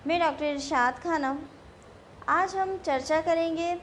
मैं डॉक्टर इरशाद खानम। आज हम चर्चा करेंगे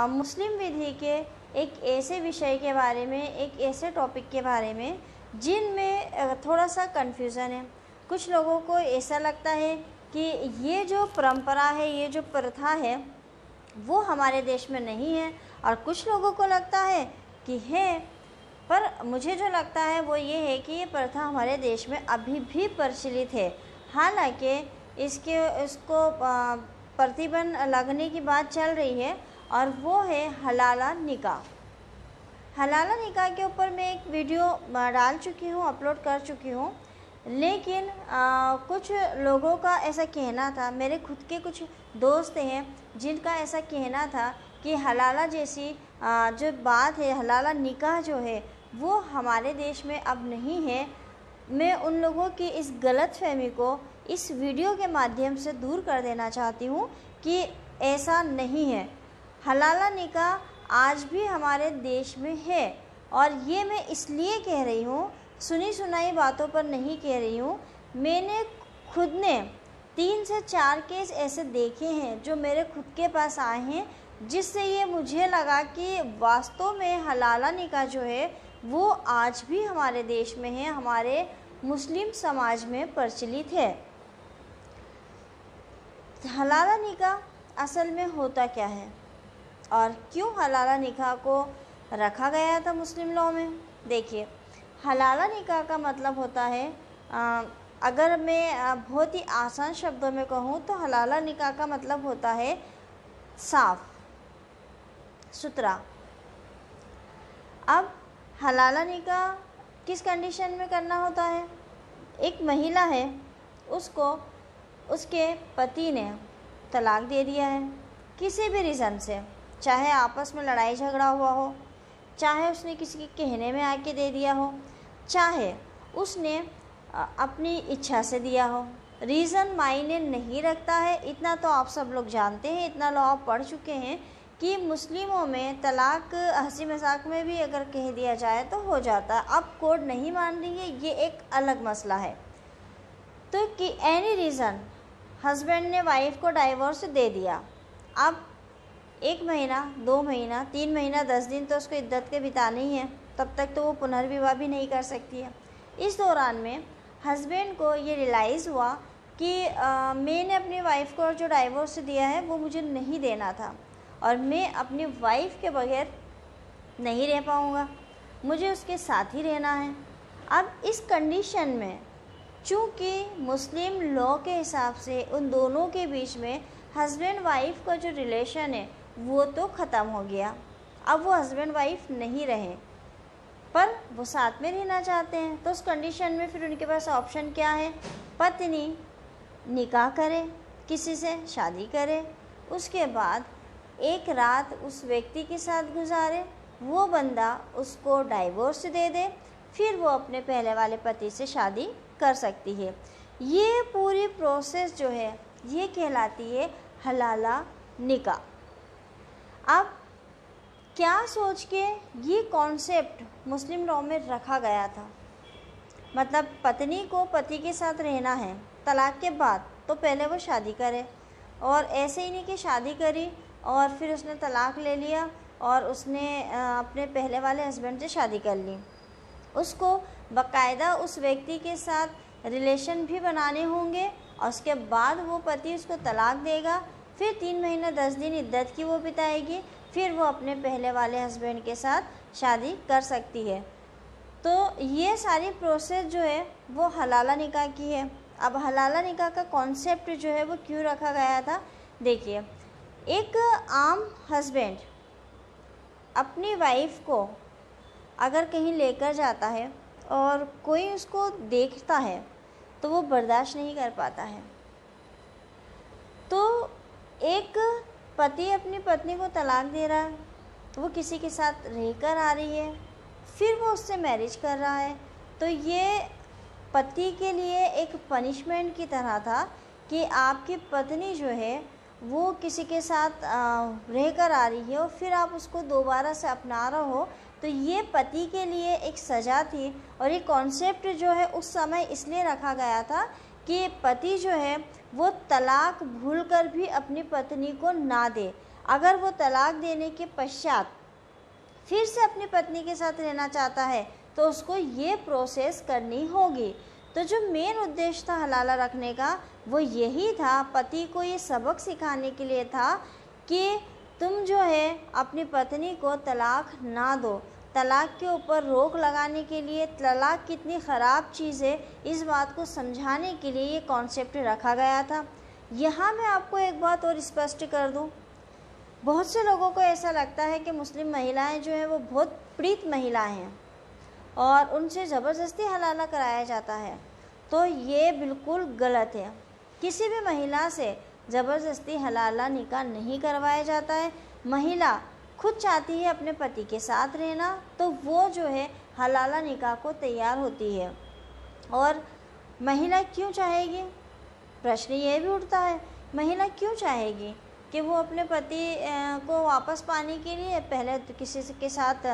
मुस्लिम विधि के एक ऐसे विषय के बारे में, एक ऐसे टॉपिक के बारे में जिनमें थोड़ा सा कन्फ्यूज़न है। कुछ लोगों को ऐसा लगता है कि ये जो परंपरा है, ये जो प्रथा है वो हमारे देश में नहीं है, और कुछ लोगों को लगता है कि है। पर मुझे जो लगता है वो ये है कि ये प्रथा हमारे देश में अभी भी प्रचलित है। हालांकि इसको प्रतिबंध लगने की बात चल रही है, और वो है हलाला निकाह। हलाला निकाह के ऊपर मैं एक वीडियो डाल चुकी हूँ, अपलोड कर चुकी हूँ, लेकिन कुछ लोगों का ऐसा कहना था, मेरे खुद के कुछ दोस्त हैं जिनका ऐसा कहना था कि हलाला जैसी जो बात है, हलाला निकाह जो है वो हमारे देश में अब नहीं है। मैं उन लोगों की इस गलतफहमी को इस वीडियो के माध्यम से दूर कर देना चाहती हूँ कि ऐसा नहीं है। हलाला निकाह आज भी हमारे देश में है, और ये मैं इसलिए कह रही हूँ, सुनी सुनाई बातों पर नहीं कह रही हूँ। मैंने खुद ने 3 से 4 केस ऐसे देखे हैं जो मेरे खुद के पास आए हैं, जिससे ये मुझे लगा कि वास्तव में हलाला निकाह जो है वो आज भी हमारे देश में है, हमारे मुस्लिम समाज में प्रचलित है। हलाला निकाह असल में होता क्या है और क्यों हलाला निकाह को रखा गया था मुस्लिम लॉ में? देखिए, हलाला निकाह का मतलब होता है, अगर मैं बहुत ही आसान शब्दों में कहूँ तो हलाला निकाह का मतलब होता है साफ सुथरा। अब हलाला निकाह किस कंडीशन में करना होता है? एक महिला है, उसको उसके पति ने तलाक दे दिया है किसी भी रीज़न से, चाहे आपस में लड़ाई झगड़ा हुआ हो, चाहे उसने किसी के कहने में आके दे दिया हो, चाहे उसने अपनी इच्छा से दिया हो। रीज़न मायने नहीं रखता है। इतना तो आप सब लोग जानते हैं, इतना लॉ आप पढ़ चुके हैं कि मुस्लिमों में तलाक हंसी मजाक में भी अगर कह दिया जाए तो हो जाता है। अब कोर्ट नहीं मान रही है, ये एक अलग मसला है। तो कि एनी रीज़न हस्बैंड ने वाइफ को डाइवोर्स दे दिया, अब 1 महीना, 2 महीना, 3 महीना, 10 दिन तो उसको इद्दत के बिताने ही है, तब तक तो वो पुनर्विवाह भी नहीं कर सकती है। इस दौरान में हस्बैंड को ये रियलाइज़ हुआ कि मैंने अपनी वाइफ को जो डाइवोर्स दिया है वो मुझे नहीं देना था, और मैं अपनी वाइफ के बगैर नहीं रह पाऊँगा, मुझे उसके साथ ही रहना है। अब इस कंडीशन में चूँकि मुस्लिम लॉ के हिसाब से उन दोनों के बीच में हस्बैंड वाइफ का जो रिलेशन है वो तो ख़त्म हो गया। अब वो हस्बैंड वाइफ नहीं रहे, पर वो साथ में रहना चाहते हैं। तो उस कंडीशन में फिर उनके पास ऑप्शन क्या है? पत्नी निकाह करे, किसी से शादी करे, उसके बाद एक रात उस व्यक्ति के साथ गुजारे, वो बंदा उसको डाइवोर्स दे दे, फिर वो अपने पहले वाले पति से शादी कर सकती है। ये पूरी प्रोसेस जो है ये कहलाती है हलाला निकाह। अब क्या सोच के ये कॉन्सेप्ट मुस्लिम लॉ में रखा गया था? मतलब पत्नी को पति के साथ रहना है तलाक के बाद, तो पहले वो शादी करे, और ऐसे ही नहीं कि शादी करी और फिर उसने तलाक ले लिया और उसने अपने पहले वाले हस्बैंड से शादी कर ली। उसको बाकायदा उस व्यक्ति के साथ रिलेशन भी बनाने होंगे, और उसके बाद वो पति उसको तलाक देगा, फिर 3 महीने 10 दिन इद्दत की वो बिताएगी, फिर वो अपने पहले वाले हस्बैंड के साथ शादी कर सकती है। तो ये सारी प्रोसेस जो है वो हलाला निकाह की है। अब हलाला निकाह का कॉन्सेप्ट जो है वो क्यों रखा गया था? देखिए, एक आम हस्बैंड अपनी वाइफ को अगर कहीं लेकर जाता है और कोई उसको देखता है तो वो बर्दाश्त नहीं कर पाता है। तो एक पति अपनी पत्नी को तलाक दे रहा है, वो किसी के साथ रहकर आ रही है, फिर वो उससे मैरिज कर रहा है, तो ये पति के लिए एक पनिशमेंट की तरह था कि आपकी पत्नी जो है वो किसी के साथ रहकर आ रही है और फिर आप उसको दोबारा से अपना रहे हो, तो ये पति के लिए एक सज़ा थी। और ये कॉन्सेप्ट जो है उस समय इसलिए रखा गया था कि पति जो है वो तलाक भूलकर भी अपनी पत्नी को ना दे। अगर वो तलाक देने के पश्चात फिर से अपनी पत्नी के साथ रहना चाहता है तो उसको ये प्रोसेस करनी होगी। तो जो मेन उद्देश्य था हलाला रखने का वो यही था, पति को ये सबक सिखाने के लिए था कि तुम जो है अपनी पत्नी को तलाक ना दो। तलाक के ऊपर रोक लगाने के लिए, तलाक कितनी ख़राब चीज़ है इस बात को समझाने के लिए ये कॉन्सेप्ट रखा गया था। यहाँ मैं आपको एक बात और स्पष्ट कर दूँ, बहुत से लोगों को ऐसा लगता है कि मुस्लिम महिलाएं जो हैं वो बहुत पीड़ित महिलाएं हैं और उनसे ज़बरदस्ती हलाला कराया जाता है। तो ये बिल्कुल गलत है। किसी भी महिला से ज़बरदस्ती हलाला निकाह नहीं करवाया जाता है। महिला खुद चाहती है अपने पति के साथ रहना तो वो जो है हलाला निकाह को तैयार होती है। और महिला क्यों चाहेगी, प्रश्न ये भी उठता है, महिला क्यों चाहेगी कि वो अपने पति को वापस पाने के लिए पहले तो किसी के साथ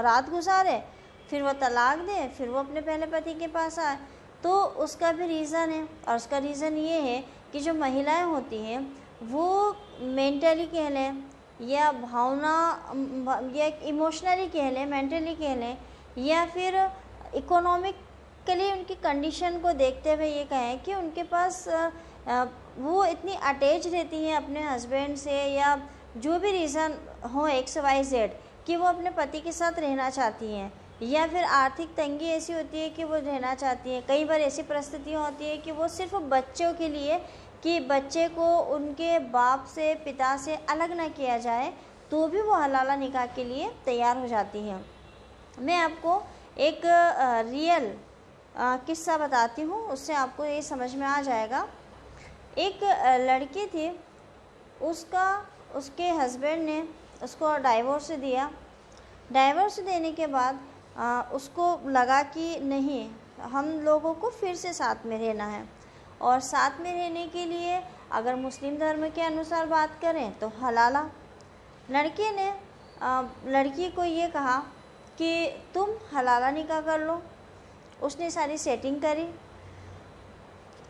रात गुजारे, फिर वो तलाक दे, फिर वो अपने पहले पति के पास आए। तो उसका भी रीज़न है, और उसका रीज़न ये है कि जो महिलाएं होती हैं वो मेंटली कह लें या भावना या इमोशनली कह लें, मेंटली कह लें, या फिर इकोनॉमिकली उनकी कंडीशन को देखते हुए ये कहें कि उनके पास वो इतनी अटैच रहती हैं अपने हस्बैंड से, या जो भी रीज़न हो XYZ कि वो अपने पति के साथ रहना चाहती हैं, या फिर आर्थिक तंगी ऐसी होती है कि वो रहना चाहती हैं। कई बार ऐसी परिस्थितियाँ होती है कि वो सिर्फ बच्चों के लिए, कि बच्चे को उनके बाप से, पिता से अलग ना किया जाए, तो भी वो हलाला निकाह के लिए तैयार हो जाती हैं। मैं आपको एक रियल किस्सा बताती हूँ, उससे आपको ये समझ में आ जाएगा। एक लड़की थी, उसके हस्बैंड ने उसको डाइवोर्स दिया। डाइवोर्स देने के बाद उसको लगा कि नहीं, हम लोगों को फिर से साथ में रहना है, और साथ में रहने के लिए अगर मुस्लिम धर्म के अनुसार बात करें तो हलाला। लड़के ने लड़की को ये कहा कि तुम हलाला निकाह कर लो। उसने सारी सेटिंग करी।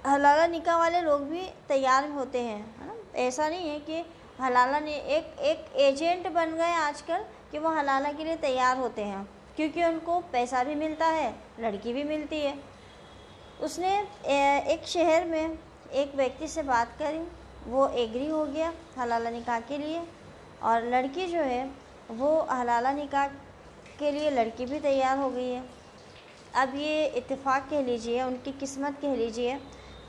हलाला निकाह वाले लोग भी तैयार होते हैं, है ना। ऐसा नहीं है कि हलाला ने एक एजेंट बन गए आजकल कि वो हलाला के लिए तैयार होते हैं, क्योंकि उनको पैसा भी मिलता है, लड़की भी मिलती है। उसने एक शहर में एक व्यक्ति से बात करी, वो एग्री हो गया हलाला निकाह के लिए, और लड़की जो है वो हलाला निकाह के लिए लड़की भी तैयार हो गई है। अब ये इत्तेफाक कह लीजिए, उनकी किस्मत कह लीजिए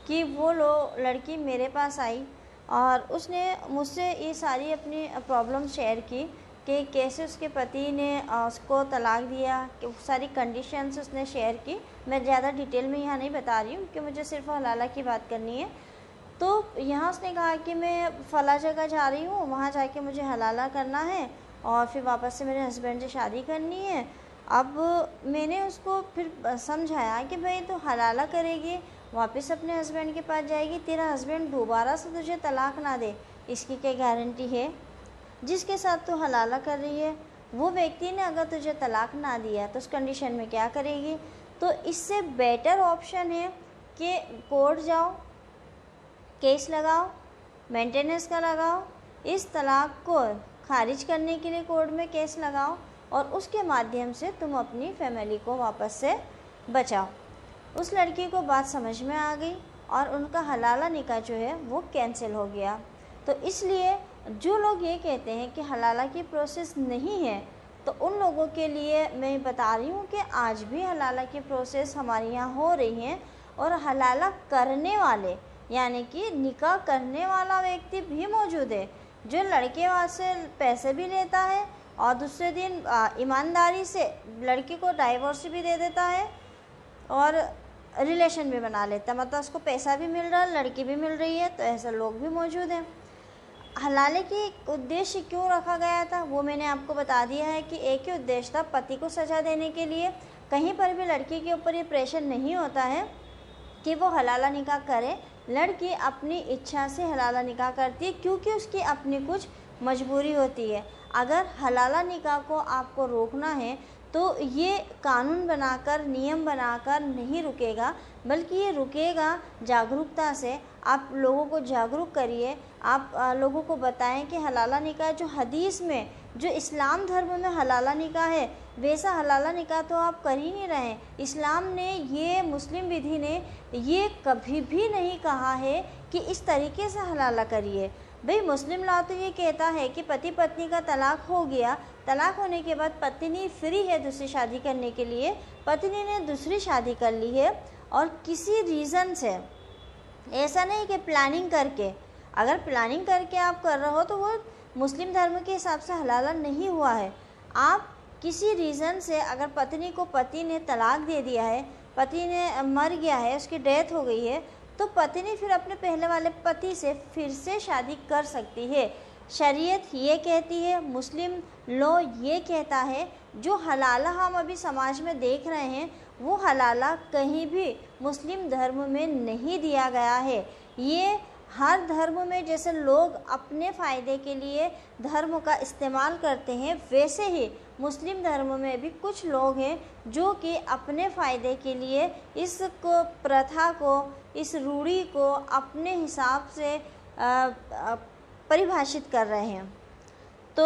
कि वो लड़की मेरे पास आई और उसने मुझसे ये सारी अपनी प्रॉब्लम शेयर की कि कैसे उसके पति ने उसको तलाक दिया, कि सारी कंडीशंस उसने शेयर की। मैं ज़्यादा डिटेल में यहाँ नहीं बता रही हूँ, क्योंकि मुझे सिर्फ हलाला की बात करनी है। तो यहाँ उसने कहा कि मैं फ़ला जगह जा रही हूँ, वहाँ जाके मुझे हलाला करना है और फिर वापस से मेरे हस्बैंड से शादी करनी है। अब मैंने उसको फिर समझाया कि भाई तो हलाला करेगी, वापस अपने हस्बैंड के पास जाएगी, तेरा हस्बैंड दोबारा से तुझे तलाक ना दे, इसकी क्या गारंटी है। जिसके साथ तो हलाला कर रही है वो व्यक्ति ने अगर तुझे तलाक ना दिया तो उस कंडीशन में क्या करेगी। तो इससे बेटर ऑप्शन है कि कोर्ट जाओ, केस लगाओ, मेंटेनेंस का लगाओ, इस तलाक को खारिज करने के लिए कोर्ट में केस लगाओ, और उसके माध्यम से तुम अपनी फैमिली को वापस से बचाओ। उस लड़की को बात समझ में आ गई और उनका हलाला निकाह जो है वो कैंसिल हो गया। तो इसलिए जो लोग ये कहते हैं कि हलाला की प्रोसेस नहीं है, तो उन लोगों के लिए मैं बता रही हूँ कि आज भी हलाला की प्रोसेस हमारे यहाँ हो रही है, और हलाला करने वाले यानी कि निकाह करने वाला व्यक्ति भी मौजूद है, जो लड़के वहाँ से पैसे भी लेता है और दूसरे दिन ईमानदारी से लड़की को डाइवोर्स भी दे देता है और रिलेशन भी बना लेता है, मतलब उसको पैसा भी मिल रहा है, लड़की भी मिल रही है। तो ऐसे लोग भी मौजूद हैं। हलाले की उद्देश्य क्यों रखा गया था वो मैंने आपको बता दिया है कि एक ही उद्देश्य था, पति को सज़ा देने के लिए। कहीं पर भी लड़की के ऊपर ये प्रेशर नहीं होता है कि वो हलाला निकाह करे। लड़की अपनी इच्छा से हलाला निकाह करती है, क्योंकि उसकी अपनी कुछ मजबूरी होती है। अगर हलाला निकाह को आपको रोकना है तो ये कानून बनाकर, नियम बनाकर नहीं रुकेगा, बल्कि ये रुकेगा जागरूकता से। आप लोगों को जागरूक करिए, आप लोगों को बताएं कि हलाला निकाह जो हदीस में, जो इस्लाम धर्म में हलाला निकाह है, वैसा हलाला निकाह तो आप कर ही नहीं रहे हैं। इस्लाम ने, ये मुस्लिम विधि ने ये कभी भी नहीं कहा है कि इस तरीके से हलाला करिए। भाई मुस्लिम लॉ तो ये कहता है कि पति पत्नी का तलाक हो गया, तलाक होने के बाद पत्नी फ्री है दूसरी शादी करने के लिए, पत्नी ने दूसरी शादी कर ली है और किसी रीज़न से, ऐसा नहीं कि प्लानिंग करके, अगर प्लानिंग करके आप कर रहे हो तो वो मुस्लिम धर्म के हिसाब से हलाला नहीं हुआ है। आप किसी रीज़न से अगर पत्नी को पति ने तलाक दे दिया है, पति ने मर गया है, उसकी डेथ हो गई है, तो पत्नी फिर अपने पहले वाले पति से फिर से शादी कर सकती है। शरीयत ये कहती है, मुस्लिम लॉ ये कहता है, जो हलाला हम अभी समाज में देख रहे हैं वो हलाला कहीं भी मुस्लिम धर्म में नहीं दिया गया है। ये हर धर्म में जैसे लोग अपने फ़ायदे के लिए धर्म का इस्तेमाल करते हैं, वैसे ही मुस्लिम धर्म में भी कुछ लोग हैं जो कि अपने फ़ायदे के लिए इसको, प्रथा को, इस रूढ़ी को अपने हिसाब से परिभाषित कर रहे हैं। तो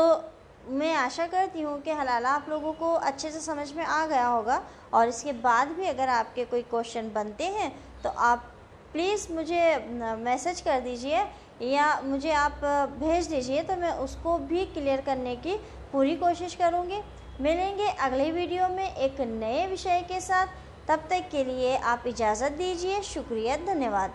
मैं आशा करती हूँ कि हलाला आप लोगों को अच्छे से समझ में आ गया होगा, और इसके बाद भी अगर आपके कोई क्वेश्चन बनते हैं तो आप प्लीज़ मुझे मैसेज कर दीजिए या मुझे आप भेज दीजिए, तो मैं उसको भी क्लियर करने की पूरी कोशिश करूँगी। मिलेंगे अगले वीडियो में एक नए विषय के साथ, तब तक के लिए आप इजाज़त दीजिए। शुक्रिया, धन्यवाद।